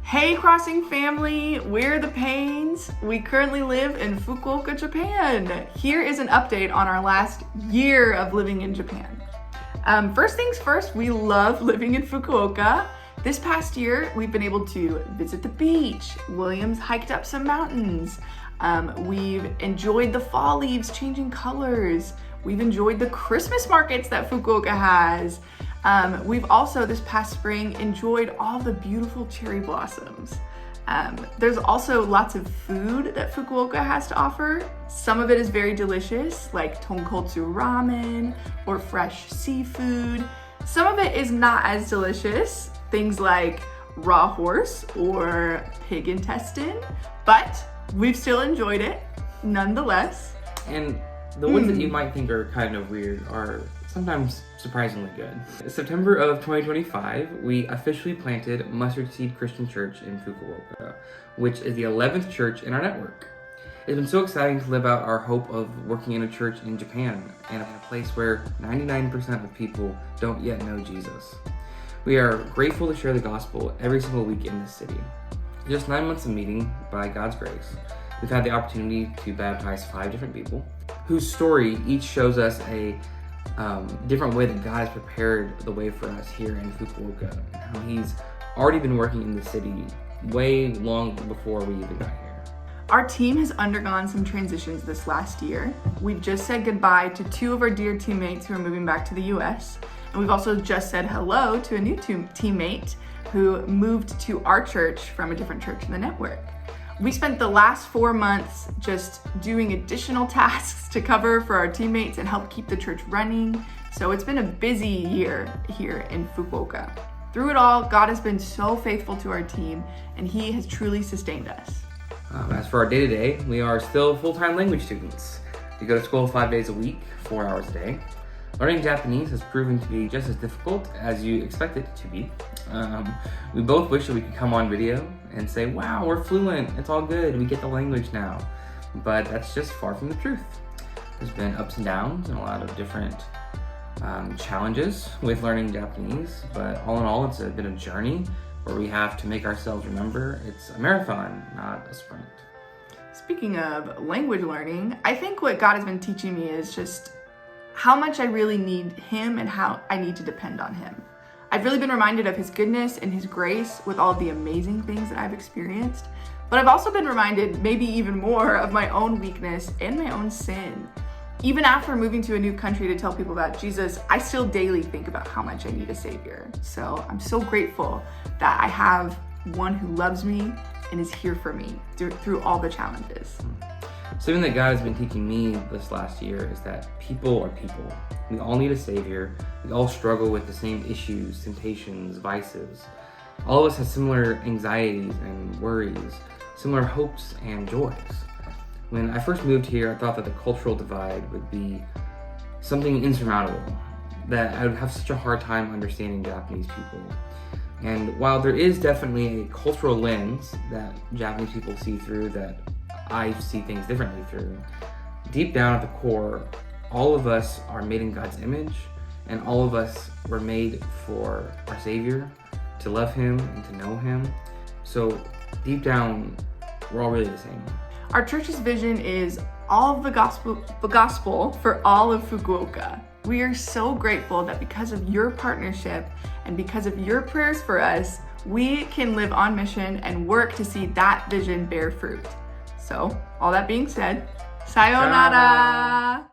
Hey Crossing family, we're the Paynes. We currently live in Fukuoka, Japan. Here is an update on our last year of living in Japan. First things first, we love living in Fukuoka. This past year, we've been able to visit the beach. William's hiked up some mountains. We've enjoyed the fall leaves changing colors. We've enjoyed the Christmas markets that Fukuoka has. We've also, this past spring, enjoyed all the beautiful cherry blossoms. There's also lots of food that Fukuoka has to offer. Some of it is very delicious, like tonkotsu ramen or fresh seafood. Some of it is not as delicious, things like raw horse or pig intestine, but we've still enjoyed it nonetheless. And the ones that you might think are kind of weird are sometimes surprisingly good. In September of 2025, we officially planted Mustard Seed Christian Church in Fukuoka, which is the 11th church in our network. It's been so exciting to live out our hope of working in a church in Japan and a place where 99% of people don't yet know Jesus. We are grateful to share the gospel every single week in this city. In just 9 months of meeting, by God's grace, we've had the opportunity to baptize 5 different people whose story each shows us a different way that God has prepared the way for us here in Fukuoka, and how He's already been working in the city way long before we even got here. Our team has undergone some transitions this last year. We've just said goodbye to 2 of our dear teammates who are moving back to the US, and we've also just said hello to a new teammate who moved to our church from a different church in the network. We spent the last 4 months just doing additional tasks to cover for our teammates and help keep the church running. So it's been a busy year here in Fukuoka. Through it all, God has been so faithful to our team, and He has truly sustained us. As for our day-to-day, we are still full-time language students. We go to school 5 days a week, 4 hours a day. Learning Japanese has proven to be just as difficult as you expect it to be. We both wish that we could come on video and say, wow, we're fluent, it's all good, we get the language now. But that's just far from the truth. There's been ups and downs and a lot of different challenges with learning Japanese, but all in all, it's been a journey where we have to make ourselves remember it's a marathon, not a sprint. Speaking of language learning, I think what God has been teaching me is just how much I really need Him and how I need to depend on Him. I've really been reminded of His goodness and His grace with all of the amazing things that I've experienced, but I've also been reminded maybe even more of my own weakness and my own sin. Even after moving to a new country to tell people about Jesus, I still daily think about how much I need a Savior. So I'm so grateful that I have one who loves me and is here for me through all the challenges. Something that God has been teaching me this last year is that people are people. We all need a Savior. We all struggle with the same issues, temptations, vices. All of us have similar anxieties and worries, similar hopes and joys. When I first moved here, I thought that the cultural divide would be something insurmountable, that I would have such a hard time understanding Japanese people. And while there is definitely a cultural lens that Japanese people see through that I see things differently through, deep down at the core, all of us are made in God's image, and all of us were made for our Savior, to love Him and to know Him. So deep down, we're all really the same. Our church's vision is all of the gospel for all of Fukuoka. We are so grateful that because of your partnership and because of your prayers for us, we can live on mission and work to see that vision bear fruit. So, all that being said, sayonara!